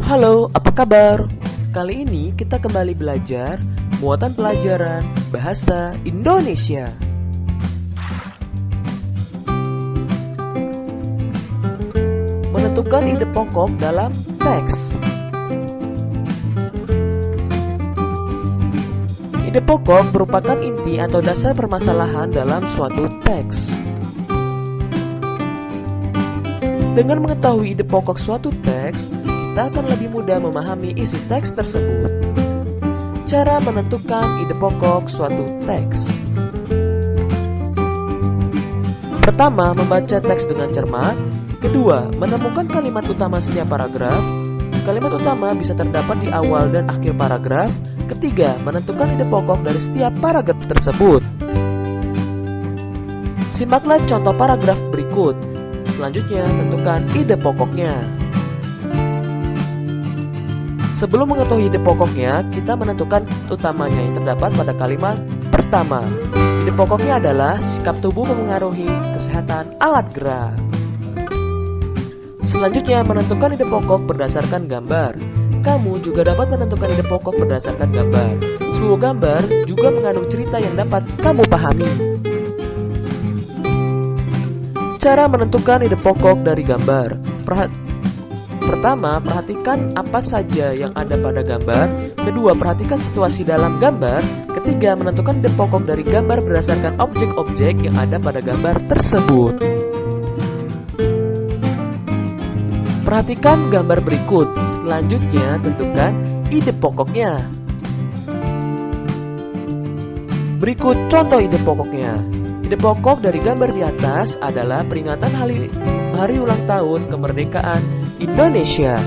Halo, apa kabar? Kali ini kita kembali belajar muatan pelajaran bahasa Indonesia. Menentukan ide pokok dalam teks. Ide pokok merupakan inti atau dasar permasalahan dalam suatu teks. Dengan mengetahui ide pokok suatu teks, kita akan lebih mudah memahami isi teks tersebut. Cara menentukan ide pokok suatu teks. Pertama, membaca teks dengan cermat. Kedua, menemukan kalimat utama setiap paragraf. Kalimat utama bisa terdapat di awal dan akhir paragraf. Ketiga, menentukan ide pokok dari setiap paragraf tersebut. Simaklah contoh paragraf berikut. Selanjutnya, tentukan ide pokoknya. Sebelum mengetahui ide pokoknya, kita menentukan utamanya yang terdapat pada kalimat pertama. Ide pokoknya adalah sikap tubuh memengaruhi kesehatan alat gerak. Selanjutnya, menentukan ide pokok berdasarkan gambar. Kamu juga dapat menentukan ide pokok berdasarkan gambar. Sebuah gambar juga mengandung cerita yang dapat kamu pahami. Cara menentukan ide pokok dari gambar. Pertama, perhatikan apa saja yang ada pada gambar. Kedua, perhatikan situasi dalam gambar. Ketiga, menentukan ide pokok dari gambar berdasarkan objek-objek yang ada pada gambar tersebut. Perhatikan gambar berikut. Selanjutnya, tentukan ide pokoknya. Berikut contoh ide pokoknya. Ide pokok dari gambar di atas adalah peringatan hari ulang tahun kemerdekaan Indonesia.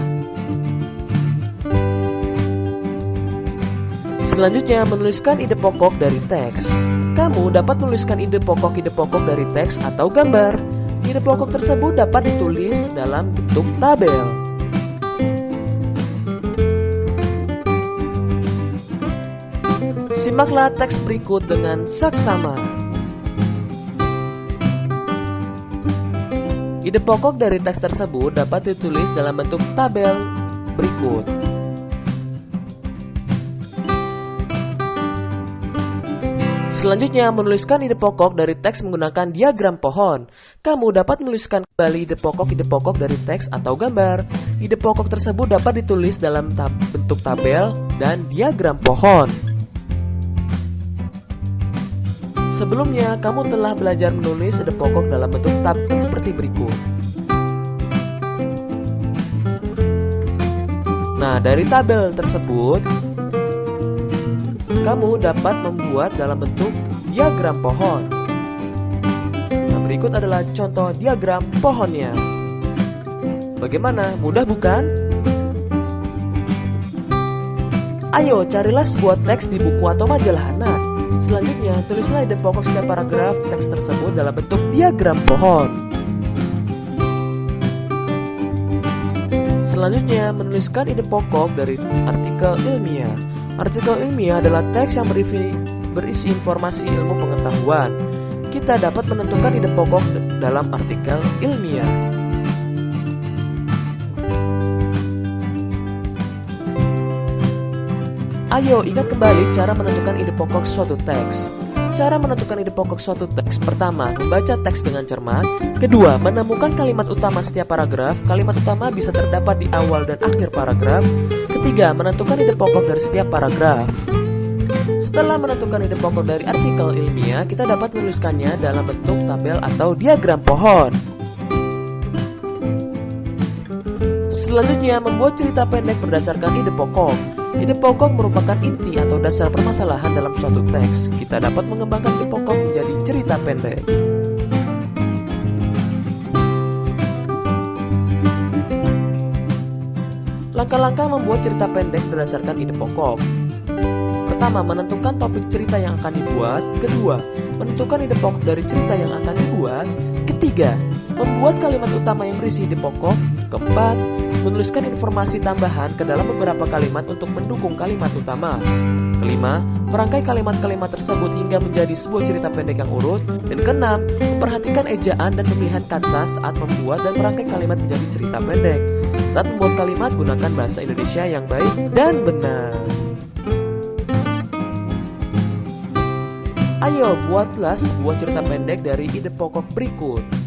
Selanjutnya, menuliskan ide pokok dari teks. Kamu dapat menuliskan ide pokok dari teks atau gambar. Ide pokok tersebut dapat ditulis dalam bentuk tabel. Simaklah teks berikut dengan saksama. Ide pokok dari teks tersebut dapat ditulis dalam bentuk tabel berikut. Selanjutnya, menuliskan ide pokok dari teks menggunakan diagram pohon. Kamu dapat menuliskan kembali ide pokok dari teks atau gambar. Ide pokok tersebut dapat ditulis dalam bentuk tabel dan diagram pohon. Sebelumnya, kamu telah belajar menulis ide pokok dalam bentuk tabel seperti berikut. Nah, dari tabel tersebut, kamu dapat membuat dalam bentuk diagram pohon. Nah, berikut adalah contoh diagram pohonnya. Bagaimana? Mudah bukan? Ayo, carilah sebuah teks di buku atau majalah anak. Selanjutnya, tulislah ide pokok setiap paragraf teks tersebut dalam bentuk diagram pohon. Selanjutnya, menuliskan ide pokok dari artikel ilmiah. Artikel ilmiah adalah teks yang berisi informasi ilmu pengetahuan. Kita dapat menentukan ide pokok dalam artikel ilmiah. Ayo, ingat kembali cara menentukan ide pokok suatu teks. Cara menentukan ide pokok suatu teks. Pertama, membaca teks dengan cermat. Kedua, menemukan kalimat utama setiap paragraf. Kalimat utama bisa terdapat di awal dan akhir paragraf. Ketiga, menentukan ide pokok dari setiap paragraf. Setelah menentukan ide pokok dari artikel ilmiah, kita dapat menuliskannya dalam bentuk tabel atau diagram pohon. Selanjutnya, membuat cerita pendek berdasarkan ide pokok. Ide pokok merupakan inti atau dasar permasalahan dalam suatu teks. Kita dapat mengembangkan ide pokok menjadi cerita pendek. Langkah-langkah membuat cerita pendek berdasarkan ide pokok. Pertama, menentukan topik cerita yang akan dibuat. Kedua, menentukan ide pokok dari cerita yang akan dibuat. Ketiga, membuat kalimat utama yang berisi ide pokok. Keempat, menuliskan informasi tambahan ke dalam beberapa kalimat untuk mendukung kalimat utama. Kelima, merangkai kalimat-kalimat tersebut hingga menjadi sebuah cerita pendek yang urut. Dan keenam, memperhatikan ejaan dan pemilihan kata saat membuat dan merangkai kalimat menjadi cerita pendek. Saat membuat kalimat, gunakan bahasa Indonesia yang baik dan benar. Ayo, buatlah sebuah cerita pendek dari ide pokok berikut.